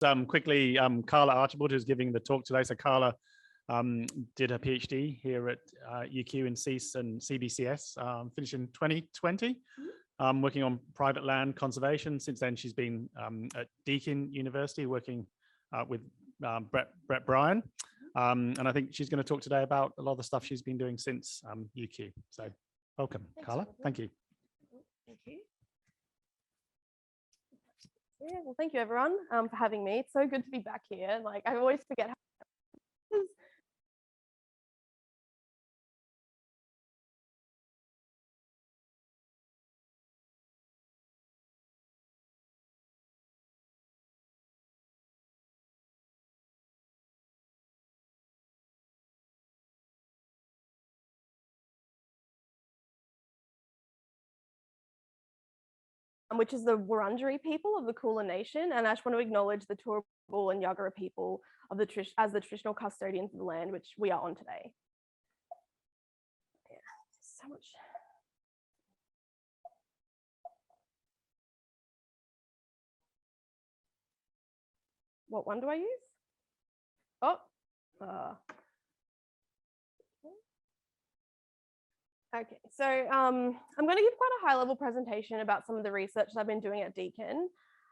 Quickly, Carla Archibald, who's giving the talk today. So Carla did her PhD here at UQ in CEAS and CBCS, finished in 2020, working on private land conservation. Since then, she's been at Deakin University working with Brett Bryan. And I think she's going to talk today about a lot of the stuff she's been doing since UQ. So welcome, Carla. Thank you. Thank you. Yeah, well, thank you everyone for having me. It's so good to be back here. Like, I always forget how which is the Wurundjeri people of the Kulin Nation, and I just want to acknowledge the Turrbal and Yagara people of the as the traditional custodians of the land, which we are on today. Yeah, so much. What one do I use? Oh, okay, so I'm going to give quite a high-level presentation about some of the research that I've been doing at Deakin.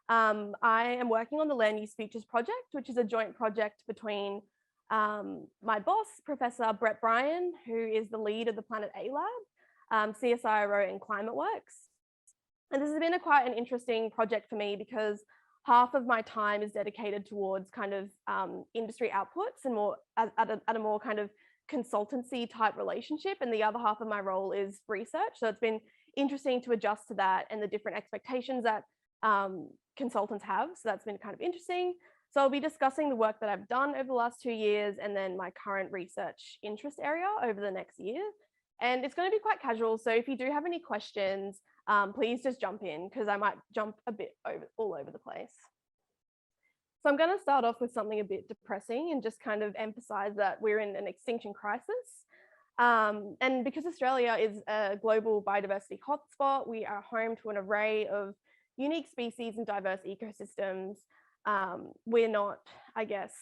I am working on the Land Use Futures Project, which is a joint project between my boss, Professor Brett Bryan, who is the lead of the Planet A Lab, CSIRO and Climate Works. And this has been quite an interesting project for me because half of my time is dedicated towards kind of industry outputs and more at a more kind of consultancy type relationship, and the other half of my role is research. So it's been interesting to adjust to that and the different expectations that consultants have. So that's been kind of interesting. So I'll be discussing the work that I've done over the last 2 years and then my current research interest area over the next year. And it's going to be quite casual. So if you do have any questions, please just jump in because I might jump a bit all over the place. So I'm going to start off with something a bit depressing and just kind of emphasize that we're in an extinction crisis. And because Australia is a global biodiversity hotspot, we are home to an array of unique species and diverse ecosystems. We're not, I guess,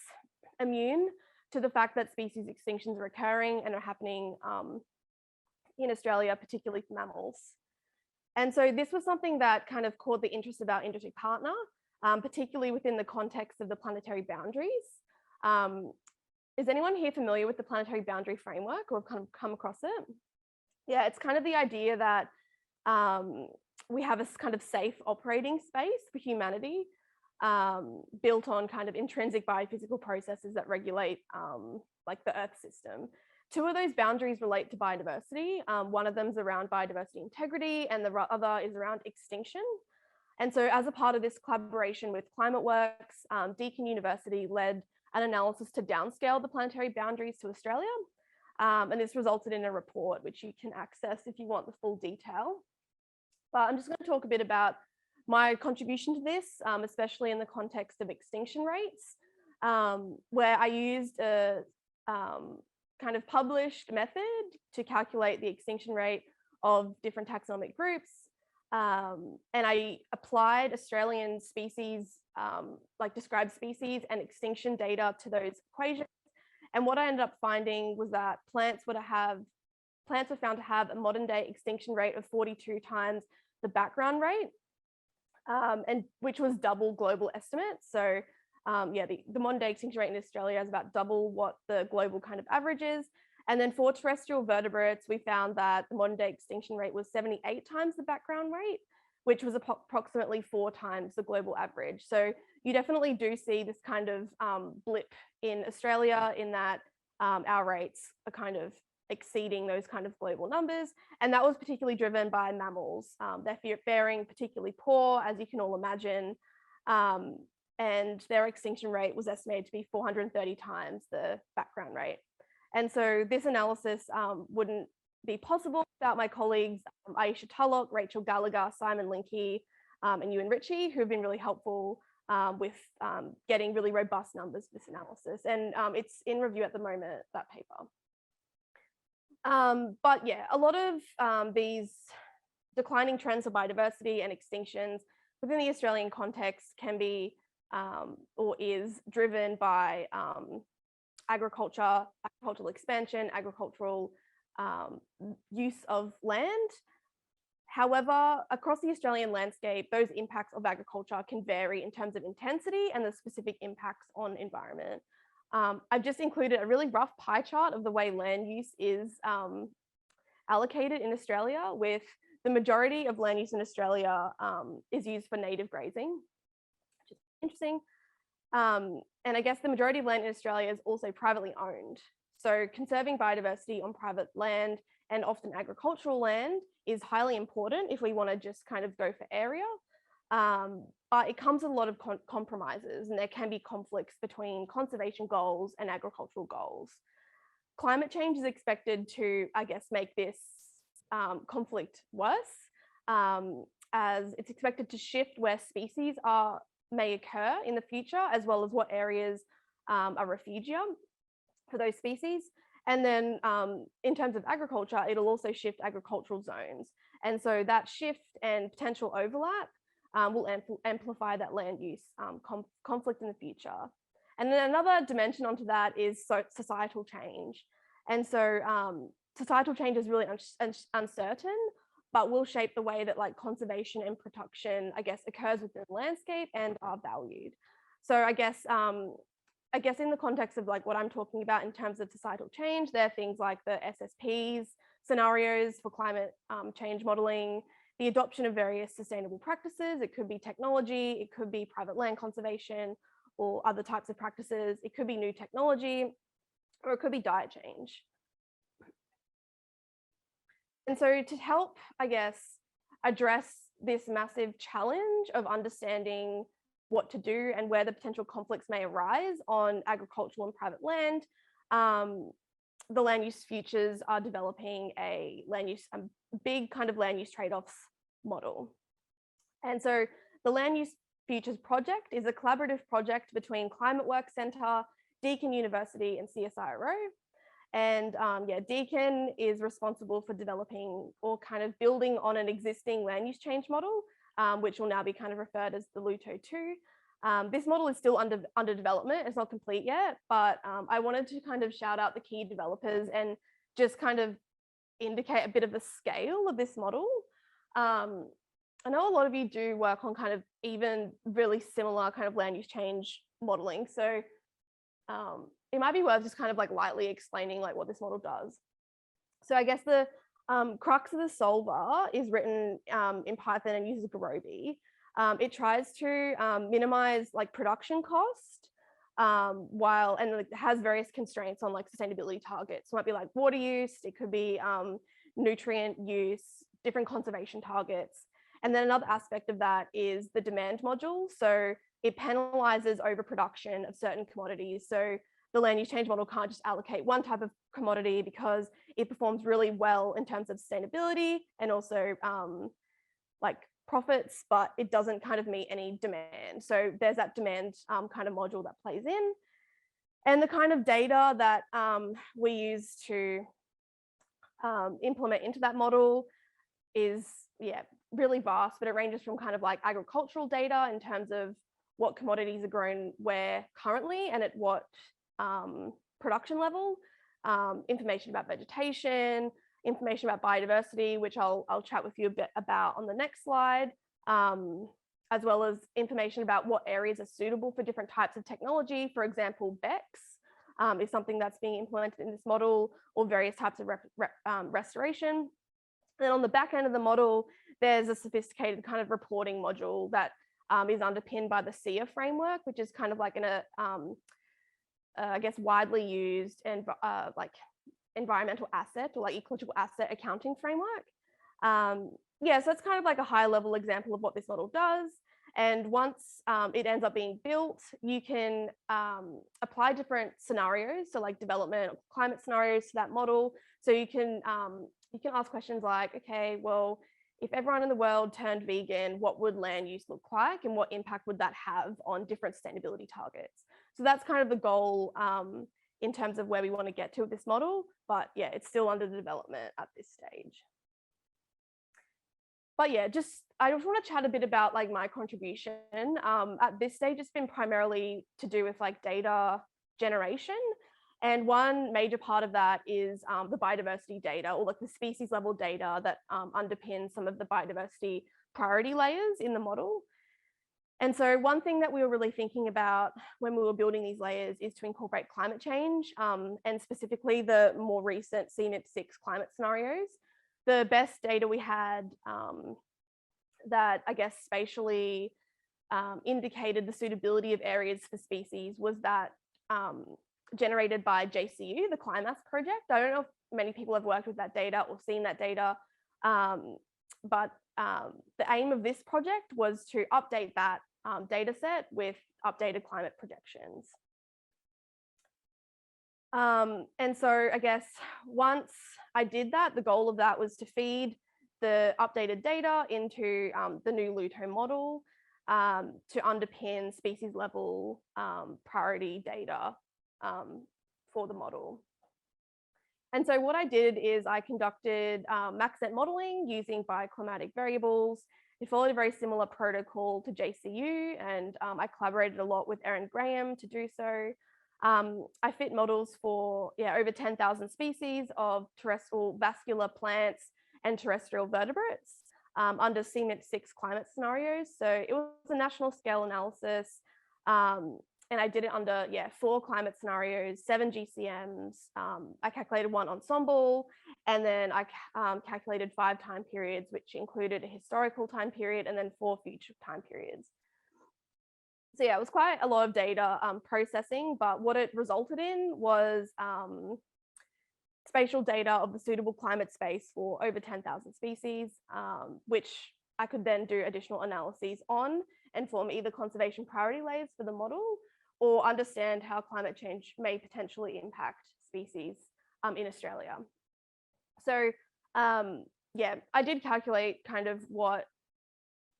immune to the fact that species extinctions are occurring and are happening in Australia, particularly for mammals. And so this was something that kind of caught the interest of our industry partner, particularly within the context of the planetary boundaries. Is anyone here familiar with the planetary boundary framework or have kind of come across it? Yeah, it's kind of the idea that we have a kind of safe operating space for humanity built on kind of intrinsic biophysical processes that regulate like the Earth system. Two of those boundaries relate to biodiversity. One of them is around biodiversity integrity and the other is around extinction. And so as a part of this collaboration with Climate Works, Deakin University led an analysis to downscale the planetary boundaries to Australia. And this resulted in a report which you can access if you want the full detail. But I'm just going to talk a bit about my contribution to this, especially in the context of extinction rates, where I used a kind of published method to calculate the extinction rate of different taxonomic groups. And I applied Australian species, like described species and extinction data to those equations. And what I ended up finding was that plants were found to have a modern day extinction rate of 42 times the background rate, and which was double global estimates. So yeah, the modern day extinction rate in Australia is about double what the global kind of average is. And then for terrestrial vertebrates, we found that the modern day extinction rate was 78 times the background rate, which was approximately 4 times the global average. So you definitely do see this kind of blip in Australia in that our rates are kind of exceeding those kind of global numbers. And that was particularly driven by mammals. They're faring particularly poor, as you can all imagine. And their extinction rate was estimated to be 430 times the background rate. And so this analysis wouldn't be possible without my colleagues, Aisha Tulloch, Rachel Gallagher, Simon Linke, and Ewan Ritchie, who have been really helpful with getting really robust numbers for this analysis. And it's in review at the moment, that paper. But yeah, a lot of these declining trends of biodiversity and extinctions within the Australian context can be or is driven by agricultural expansion, agricultural use of land. However, across the Australian landscape, those impacts of agriculture can vary in terms of intensity and the specific impacts on environment. I've just included a really rough pie chart of the way land use is allocated in Australia, with the majority of land use in Australia is used for native grazing, which is interesting. And I guess the majority of land in Australia is also privately owned. So conserving biodiversity on private land and often agricultural land is highly important if we want to just kind of go for area. But it comes with a lot of compromises, and there can be conflicts between conservation goals and agricultural goals. Climate change is expected to, I guess, make this conflict worse, as it's expected to shift where species may occur in the future, as well as what areas are refugia for those species. And then in terms of agriculture, it'll also shift agricultural zones. And so that shift and potential overlap will amplify that land use conflict in the future. And then another dimension onto that is societal change. And so societal change is really uncertain, but will shape the way that like conservation and production, I guess, occurs within the landscape and are valued. So I guess in the context of like what I'm talking about in terms of societal change, there are things like the SSPs, scenarios for climate change modeling, the adoption of various sustainable practices. It could be technology, it could be private land conservation or other types of practices. It could be new technology, or it could be diet change. And so to help, I guess, address this massive challenge of understanding what to do and where the potential conflicts may arise on agricultural and private land, the land use futures are developing a big kind of land use trade-offs model. And so the land use futures project is a collaborative project between Climate Work Centre, Deakin University and CSIRO. And Deakin is responsible for developing or kind of building on an existing land use change model, which will now be kind of referred as the LUTO 2. This model is still under development. It's not complete yet, but I wanted to kind of shout out the key developers and just kind of indicate a bit of the scale of this model. I know a lot of you do work on kind of even really similar kind of land use change modeling. So it might be worth just kind of like lightly explaining like what this model does. So I guess the crux of the solver is written in Python and uses Gurobi. It tries to minimize like production cost and it has various constraints on like sustainability targets. So it might be like water use, it could be nutrient use, different conservation targets. And then another aspect of that is the demand module. So it penalizes overproduction of certain commodities. So the land use change model can't just allocate one type of commodity because it performs really well in terms of sustainability and also like profits, but it doesn't kind of meet any demand. So there's that demand kind of module that plays in. And the kind of data that we use to implement into that model is, really vast, but it ranges from kind of like agricultural data in terms of what commodities are grown where currently and at what production level, information about vegetation, information about biodiversity, which I'll chat with you a bit about on the next slide, as well as information about what areas are suitable for different types of technology. For example, BECCS is something that's being implemented in this model, or various types of restoration. Then on the back end of the model, there's a sophisticated kind of reporting module that is underpinned by the SIA framework, which is kind of like I guess widely used and like environmental asset or like ecological asset accounting framework. So it's kind of like a high level example of what this model does. And once it ends up being built, you can apply different scenarios, so like development or climate scenarios to that model. So you can ask questions like, okay, well, if everyone in the world turned vegan, what would land use look like and what impact would that have on different sustainability targets? So that's kind of the goal in terms of where we want to get to with this model, but it's still under development at this stage. But yeah, I just want to chat a bit about like my contribution. At this stage, it's been primarily to do with like data generation. And one major part of that is the biodiversity data, or like the species level data that underpins some of the biodiversity priority layers in the model. And so one thing that we were really thinking about when we were building these layers is to incorporate climate change, and specifically the more recent CNIP6 climate scenarios. The best data we had that I guess spatially indicated the suitability of areas for species was that generated by JCU, the CliMass project. I don't know if many people have worked with that data or seen that data, but the aim of this project was to update that data set with updated climate projections. And so I guess once I did that, the goal of that was to feed the updated data into the new Luto model to underpin species level priority data for the model. And so what I did is I conducted MaxNet modeling using bioclimatic variables. It followed a very similar protocol to JCU, and I collaborated a lot with Erin Graham to do so. I fit models for over 10,000 species of terrestrial vascular plants and terrestrial vertebrates under CNIP6 climate scenarios. So it was a national scale analysis, and I did it under 4 climate scenarios, 7 GCMs. I calculated 1 ensemble, and then I calculated 5 time periods, which included a historical time period and then 4 future time periods. So yeah, it was quite a lot of data processing, but what it resulted in was spatial data of the suitable climate space for over 10,000 species, which I could then do additional analyses on and form either conservation priority layers for the model or understand how climate change may potentially impact species in Australia. So yeah, I did calculate kind of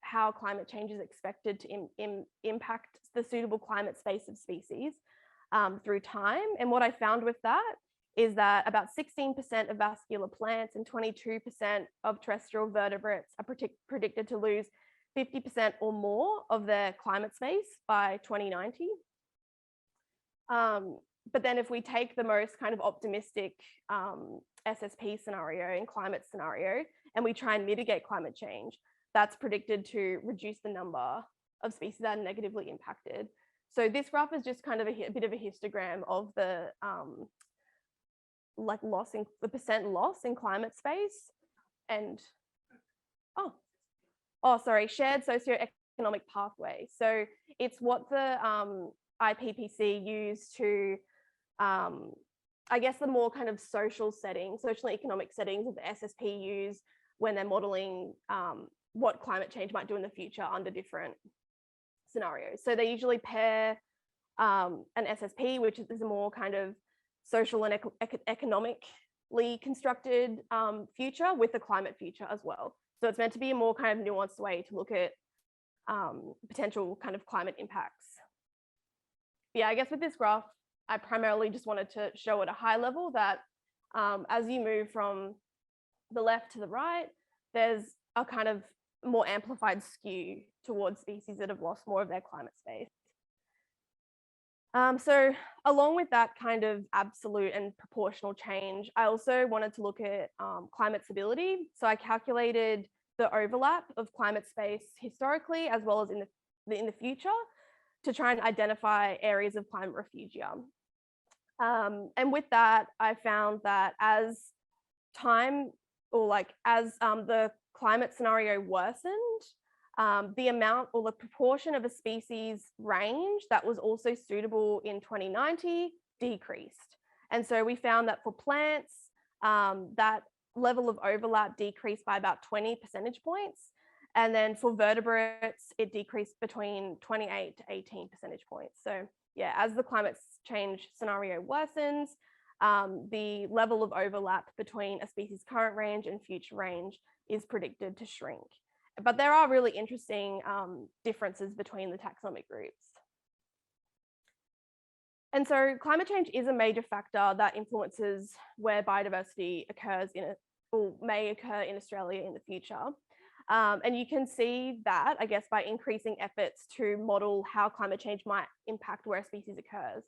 how climate change is expected to impact the suitable climate space of species through time. And what I found with that is that about 16% of vascular plants and 22% of terrestrial vertebrates are predicted to lose 50% or more of their climate space by 2090. But then if we take the most kind of optimistic SSP scenario and climate scenario, and we try and mitigate climate change, that's predicted to reduce the number of species that are negatively impacted. So this graph is just kind of a bit of a histogram of the like the percent loss in climate space and shared socioeconomic pathway. So it's what the IPPC used to I guess the more kind of social settings, social and economic settings of the SSP use when they're modeling what climate change might do in the future under different scenarios. So they usually pair an SSP, which is a more kind of social and economically constructed future, with a climate future as well. So it's meant to be a more kind of nuanced way to look at potential kind of climate impacts. Yeah, I guess with this graph, I primarily just wanted to show at a high level that as you move from the left to the right, there's a kind of more amplified skew towards species that have lost more of their climate space. So along with that kind of absolute and proportional change, I also wanted to look at climate stability. So I calculated the overlap of climate space historically, as well as in the future, to try and identify areas of climate refugia. And with that, I found that as time, or like as the climate scenario worsened, the amount or the proportion of a species range that was also suitable in 2090 decreased. And so we found that for plants, that level of overlap decreased by about 20 percentage points. And then for vertebrates, it decreased between 28 to 18 percentage points. So yeah, as the climate change scenario worsens, the level of overlap between a species' current range and future range is predicted to shrink. But there are really interesting differences between the taxonomic groups. And so climate change is a major factor that influences where biodiversity occurs or may occur in Australia in the future. And you can see that, I guess, by increasing efforts to model how climate change might impact where a species occurs.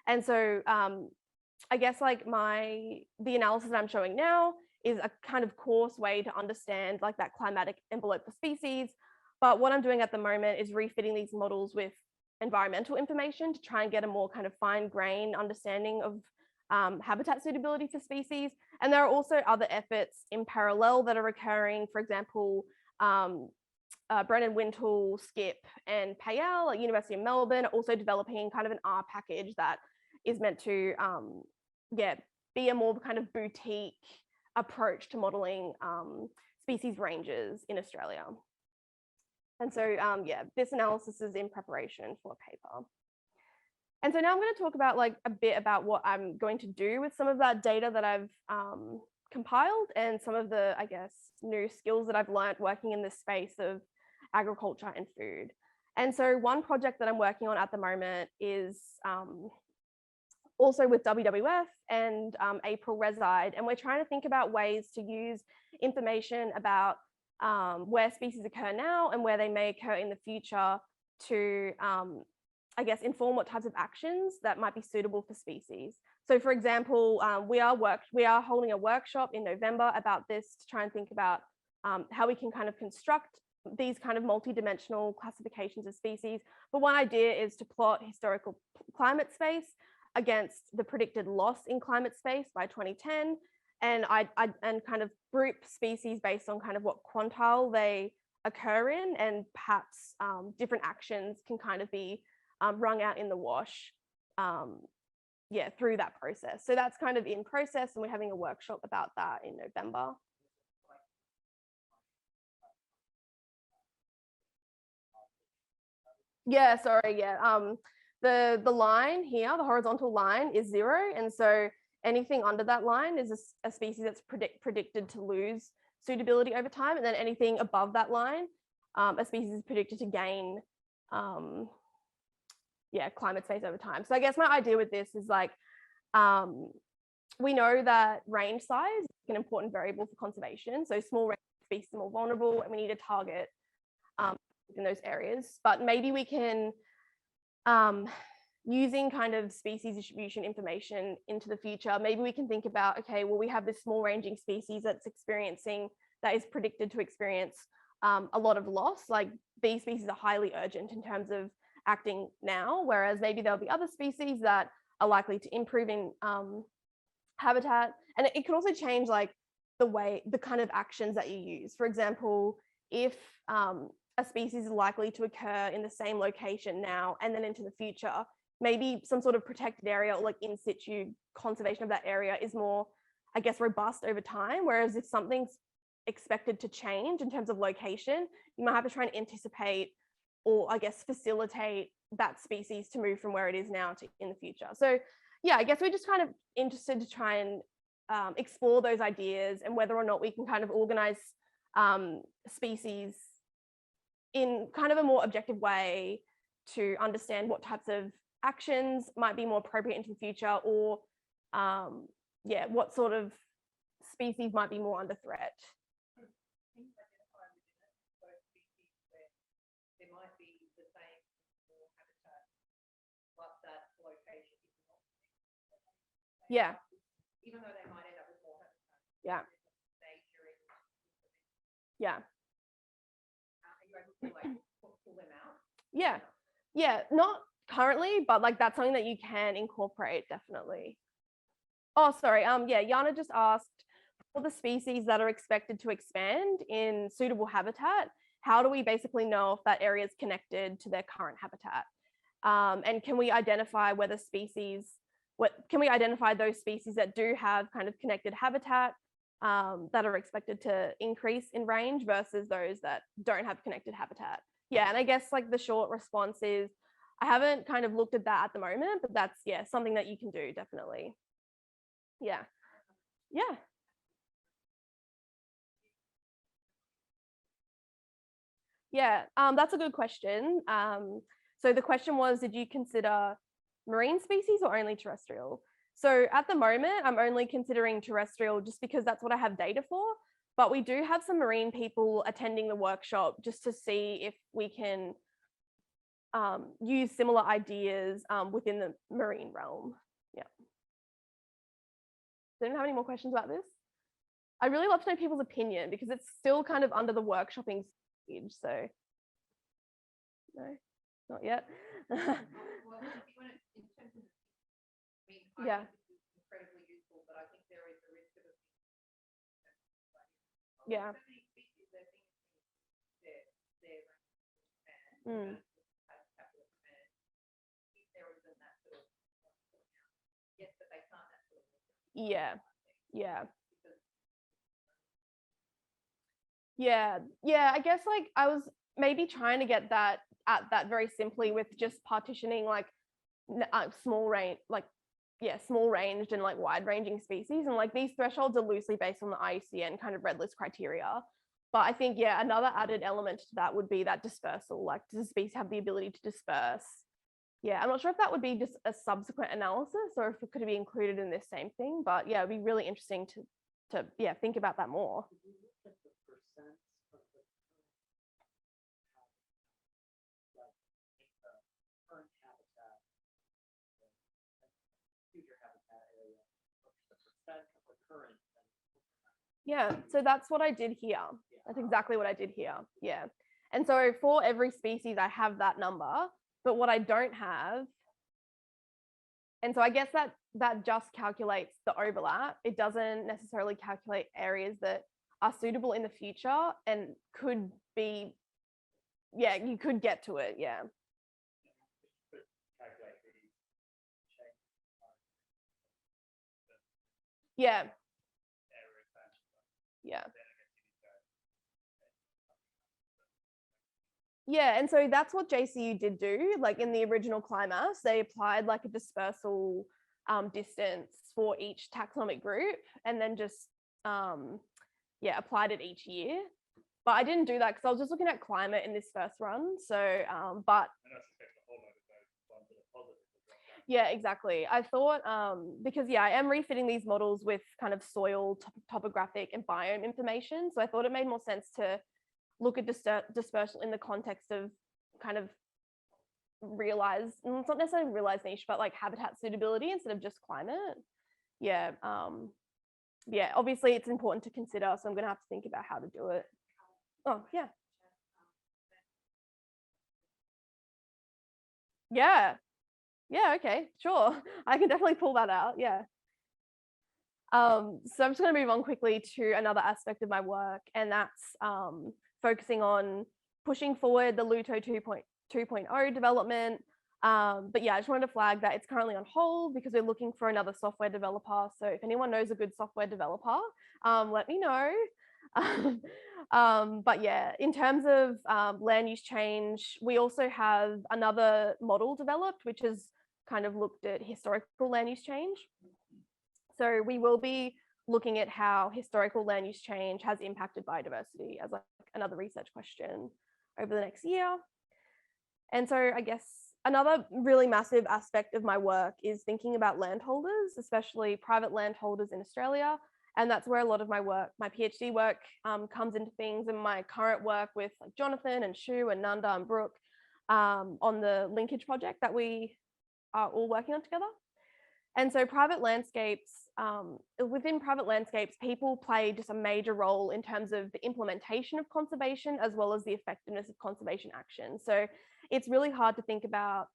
And so I guess like the analysis that I'm showing now is a kind of coarse way to understand like that climatic envelope for species. But what I'm doing at the moment is refitting these models with environmental information to try and get a more kind of fine-grained understanding of habitat suitability for species. And there are also other efforts in parallel that are occurring. For example, Brennan Wintle, Skip, and Payel at University of Melbourne are also developing kind of an R package that is meant to be a more kind of boutique approach to modeling species ranges in Australia. And so, this analysis is in preparation for a paper. And so now I'm going to talk about like a bit about what I'm going to do with some of that data that I've compiled and some of the, I guess, new skills that I've learned working in this space of agriculture and food. And so one project that I'm working on at the moment is also with WWF and April Reside, and we're trying to think about ways to use information about where species occur now and where they may occur in the future to, I guess, inform what types of actions that might be suitable for species. So for example, we are holding a workshop in November about this to try and think about how we can kind of construct these kind of multi-dimensional classifications of species. But one idea is to plot historical climate space against the predicted loss in climate space by 2010, and kind of group species based on kind of what quantile they occur in, and perhaps different actions can kind of be wrung out in the wash through that process. So that's kind of in process, and we're having a workshop about that in November. Yeah, sorry, yeah. The line here, the horizontal line is 0. And so anything under that line is a species that's predicted to lose suitability over time. And then anything above that line, a species is predicted to gain climate space over time. So I guess my idea with this is like, we know that range size is an important variable for conservation. So small range species are more vulnerable, and we need to target in those areas. But maybe we can, using kind of species distribution information into the future, maybe we can think about, okay, well, we have this small ranging species that is predicted to experience a lot of loss. Like these species are highly urgent in terms of acting now, whereas maybe there'll be other species that are likely to improve in habitat. And it could also change like the kind of actions that you use. For example, if a species is likely to occur in the same location now and then into the future, maybe some sort of protected area or like in situ conservation of that area is more, I guess, robust over time. Whereas if something's expected to change in terms of location, you might have to try and anticipate or I guess facilitate that species to move from where it is now to in the future. So yeah, I guess we're just kind of interested to try and explore those ideas and whether or not we can kind of organize species in kind of a more objective way to understand what types of actions might be more appropriate into the future, or what sort of species might be more under threat. Yeah. Even though they might end up with more habitat. Yeah. Yeah. Are you able to like pull them out? Yeah. Yeah. Not currently, but like that's something that you can incorporate, definitely. Oh, sorry. Yana just asked, for the species that are expected to expand in suitable habitat, how do we basically know if that area is connected to their current habitat? And can we identify whether can we identify those species that do have kind of connected habitat that are expected to increase in range versus those that don't have connected habitat? Yeah, and I guess like the short response is, I haven't kind of looked at that at the moment, but that's, something that you can do, definitely. Yeah. Yeah. Yeah, that's a good question. So the question was, did you consider marine species or only terrestrial? So at the moment, I'm only considering terrestrial just because that's what I have data for. But we do have some marine people attending the workshop just to see if we can use similar ideas within the marine realm. Yeah. Does anyone have any more questions about this? I really love to know people's opinion because it's still kind of under the workshopping stage. So no, not yet. Yeah. Incredibly useful, but I think there is a risk of it. Yeah. Yeah. Yeah. Yeah, I guess like I was maybe trying to get that at that very simply with just partitioning like small range, like small ranged and like wide ranging species, and like these thresholds are loosely based on the IUCN kind of red list criteria. But I think another added element to that would be that dispersal. Like, does the species have the ability to disperse? Yeah, I'm not sure if that would be just a subsequent analysis or if it could be included in this same thing. But yeah, it'd be really interesting to think about that more. Yeah, so that's what I did here. That's exactly what I did here. Yeah. And so for every species, I have that number, but what I don't have, and so I guess that just calculates the overlap. It doesn't necessarily calculate areas that are suitable in the future and could be, you could get to it. Yeah. Yeah. Yeah. Yeah, and so that's what JCU did do. Like in the original CLIMAS, they applied like a dispersal distance for each taxonomic group and then just applied it each year. But I didn't do that because I was just looking at climate in this first run. So but yeah, exactly. I thought because I am refitting these models with kind of soil, topographic and biome information. So I thought it made more sense to look at dispersal in the context of kind of it's not necessarily realized niche, but like habitat suitability instead of just climate. Yeah. Obviously it's important to consider. So I'm going to have to think about how to do it. Oh, yeah. Yeah, okay, sure. I can definitely pull that out. Yeah. So I'm just going to move on quickly to another aspect of my work, and that's focusing on pushing forward the Luto 2.0 development. But yeah, I just wanted to flag that it's currently on hold because we're looking for another software developer. So if anyone knows a good software developer, let me know. But yeah, in terms of land use change, we also have another model developed, which has kind of looked at historical land use change. So we will be looking at how historical land use change has impacted biodiversity as like another research question over the next year. And so I guess another really massive aspect of my work is thinking about landholders, especially private landholders in Australia. And that's where a lot of my work, my PhD work comes into things, and my current work with like Jonathan and Shu and Nanda and Brooke on the linkage project that we are all working on together. And so private landscapes, within private landscapes, people play just a major role in terms of the implementation of conservation as well as the effectiveness of conservation action. So it's really hard to think about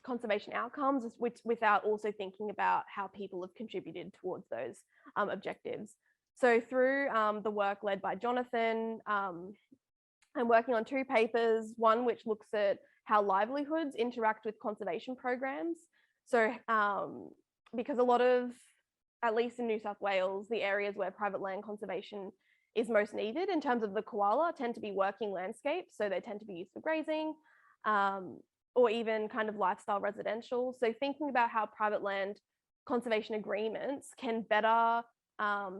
conservation outcomes without also thinking about how people have contributed towards those objectives. So through the work led by Jonathan, I'm working on 2 papers, one which looks at how livelihoods interact with conservation programs. So because a lot of, at least in New South Wales, the areas where private land conservation is most needed in terms of the koala tend to be working landscapes. So they tend to be used for grazing or even kind of lifestyle residential. So thinking about how private land conservation agreements can better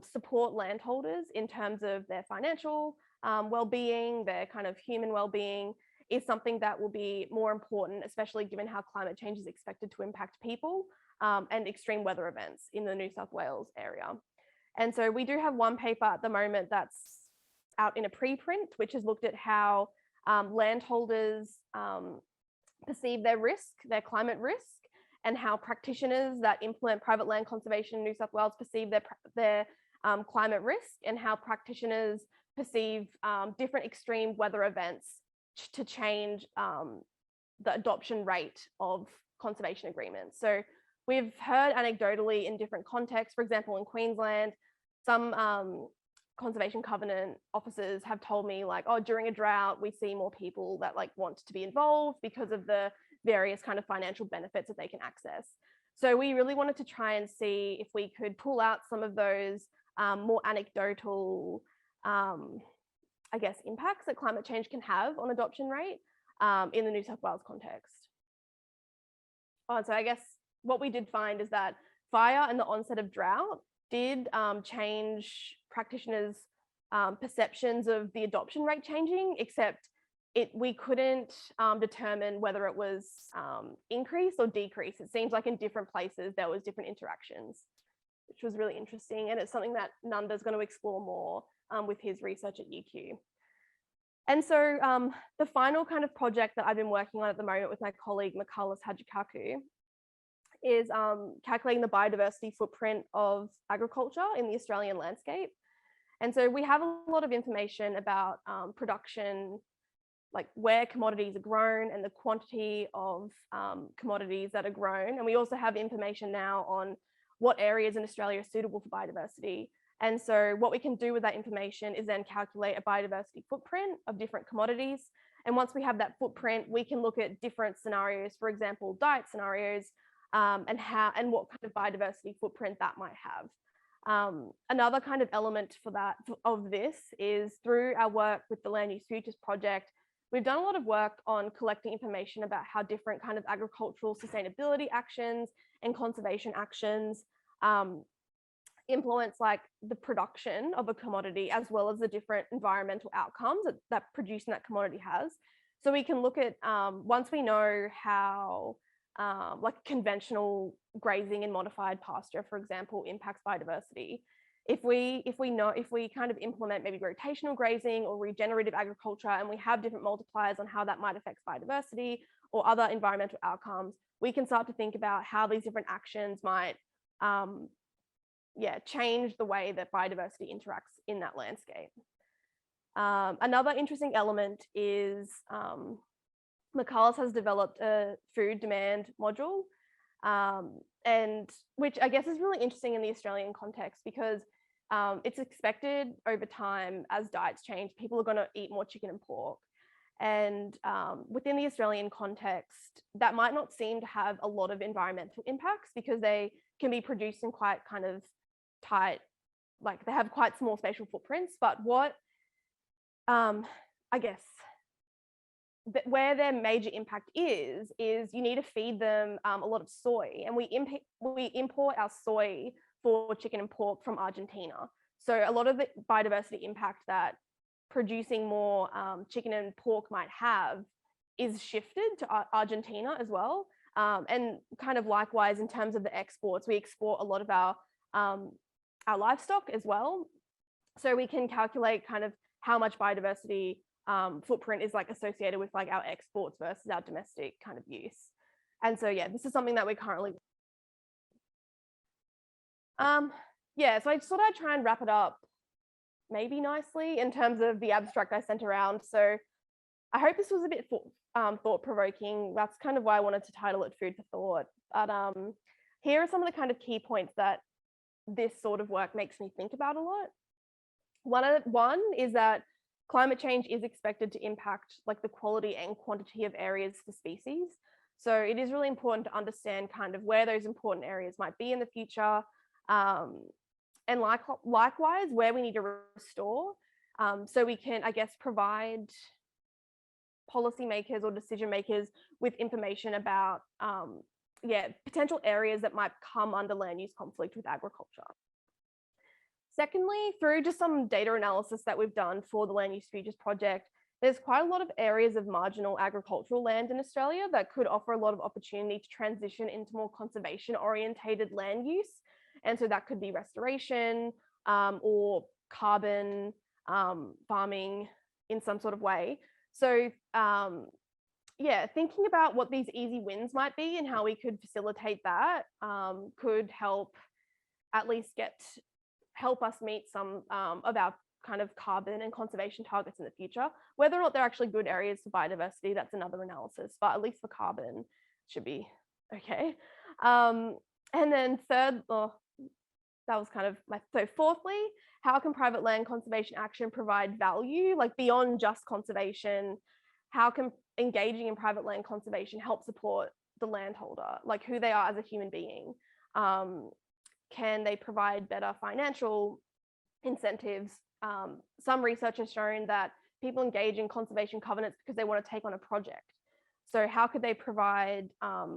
support landholders in terms of their financial well-being, their kind of human well-being, is something that will be more important, especially given how climate change is expected to impact people and extreme weather events in the New South Wales area. And so we do have one paper at the moment that's out in a preprint, which has looked at how landholders perceive their risk, their climate risk, and how practitioners that implement private land conservation in New South Wales perceive their climate risk, and how practitioners perceive different extreme weather events to change the adoption rate of conservation agreements. So we've heard anecdotally in different contexts, for example, in Queensland, some conservation covenant officers have told me like, oh, during a drought, we see more people that like want to be involved because of the various kind of financial benefits that they can access. So we really wanted to try and see if we could pull out some of those more anecdotal, I guess, impacts that climate change can have on adoption rate in the New South Wales context. So I guess what we did find is that fire and the onset of drought did change practitioners' perceptions of the adoption rate changing, except we couldn't determine whether it was increase or decrease. It seems like in different places there was different interactions, which was really interesting. And it's something that Nanda's going to explore more with his research at UQ. And so the final kind of project that I've been working on at the moment with my colleague, Carla Archibald, is calculating the biodiversity footprint of agriculture in the Australian landscape. And so we have a lot of information about production, like where commodities are grown and the quantity of commodities that are grown. And we also have information now on what areas in Australia are suitable for biodiversity. And so what we can do with that information is then calculate a biodiversity footprint of different commodities. And once we have that footprint, we can look at different scenarios, for example, diet scenarios, and what kind of biodiversity footprint that might have. Another kind of element of this is through our work with the Land Use Futures project, we've done a lot of work on collecting information about how different kind of agricultural sustainability actions and conservation actions influence like the production of a commodity, as well as the different environmental outcomes that producing that commodity has. So we can look at, once we know how like conventional grazing and modified pasture, for example, impacts biodiversity. If we kind of implement maybe rotational grazing or regenerative agriculture, and we have different multipliers on how that might affect biodiversity or other environmental outcomes, we can start to think about how these different actions might change the way that biodiversity interacts in that landscape. Another interesting element is Macalus has developed a food demand module, and which I guess is really interesting in the Australian context, because it's expected over time, as diets change, people are going to eat more chicken and pork. And within the Australian context, that might not seem to have a lot of environmental impacts, because they can be produced in quite kind of tight, like they have quite small spatial footprints. But what I guess where their major impact is you need to feed them a lot of soy, and we import our soy for chicken and pork from Argentina. So a lot of the biodiversity impact that producing more chicken and pork might have is shifted to Argentina as well. And kind of likewise, in terms of the exports, we export a lot of our livestock as well. So we can calculate kind of how much biodiversity footprint is like associated with like our exports versus our domestic kind of use. And so yeah, this is something that we're currently so I just thought I'd try and wrap it up maybe nicely in terms of the abstract I sent around. So I hope this was a bit thought-provoking. That's kind of why I wanted to title it Food for Thought. But here are some of the kind of key points that this sort of work makes me think about a lot. One is that climate change is expected to impact like the quality and quantity of areas for species. So it is really important to understand kind of where those important areas might be in the future, and likewise where we need to restore, so we can, I guess, provide policymakers or decision makers with information about potential areas that might come under land use conflict with agriculture. Secondly, through just some data analysis that we've done for the Land Use Futures project, there's quite a lot of areas of marginal agricultural land in Australia that could offer a lot of opportunity to transition into more conservation orientated land use. And so that could be restoration, or carbon farming in some sort of way. So yeah, thinking about what these easy wins might be and how we could facilitate that could help at least help us meet some of our kind of carbon and conservation targets in the future. Whether or not they're actually good areas for biodiversity, that's another analysis, but at least for carbon should be okay. And then third, that was kind of so fourthly, how can private land conservation action provide value, like beyond just conservation? How can engaging in private land conservation help support the landholder, like who they are as a human being? Can they provide better financial incentives? Some research has shown that people engage in conservation covenants because they want to take on a project. So how could they provide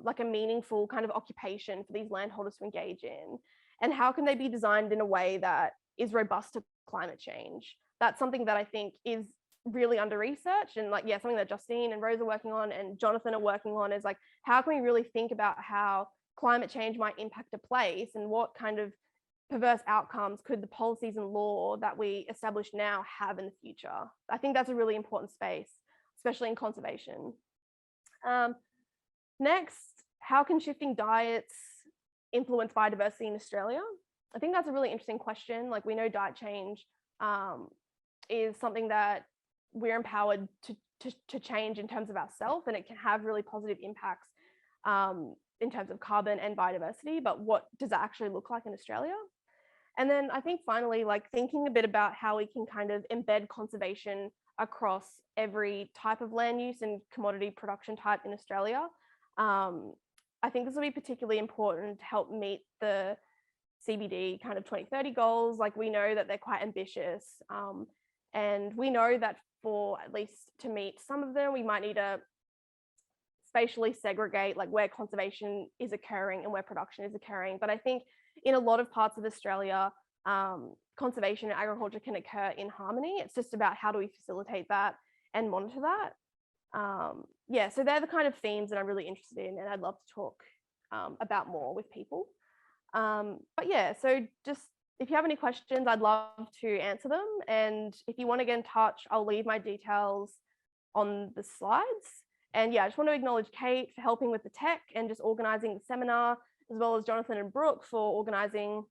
like a meaningful kind of occupation for these landholders to engage in? And how can they be designed in a way that is robust to climate change? That's something that I think is really under researched, and like, yeah, something that Justine and Rose are working on and Jonathan are working on is like, how can we really think about how climate change might impact a place, and what kind of perverse outcomes could the policies and law that we establish now have in the future? I think that's a really important space, especially in conservation. Next, how can shifting diets influence biodiversity in Australia? I think that's a really interesting question. Like, we know diet change is something that we're empowered to change in terms of ourselves, and it can have really positive impacts in terms of carbon and biodiversity, but what does that actually look like in Australia? And then I think finally, like, thinking a bit about how we can kind of embed conservation across every type of land use and commodity production type in Australia. I think this will be particularly important to help meet the CBD kind of 2030 goals. Like, we know that they're quite ambitious, and we know that for at least to meet some of them, we might need to spatially segregate like where conservation is occurring and where production is occurring. But I think in a lot of parts of Australia, conservation and agriculture can occur in harmony. It's just about how do we facilitate that and monitor that. Yeah, so they're the kind of themes that I'm really interested in, and I'd love to talk about more with people. But yeah, so just if you have any questions, I'd love to answer them. And if you want to get in touch, I'll leave my details on the slides. And yeah, I just want to acknowledge Kate for helping with the tech and just organizing the seminar, as well as Jonathan and Brooke for organizing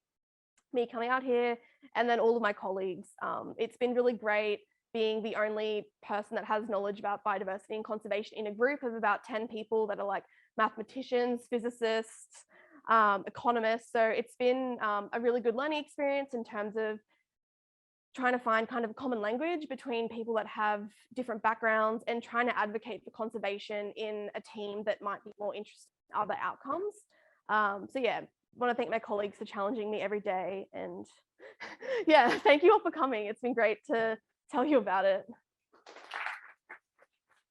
me coming out here, and then all of my colleagues. It's been really great being the only person that has knowledge about biodiversity and conservation in a group of about 10 people that are like mathematicians, physicists, economists. So it's been a really good learning experience in terms of trying to find kind of a common language between people that have different backgrounds and trying to advocate for conservation in a team that might be more interested in other outcomes. So yeah, I want to thank my colleagues for challenging me every day. And yeah, thank you all for coming. It's been great to tell you about it.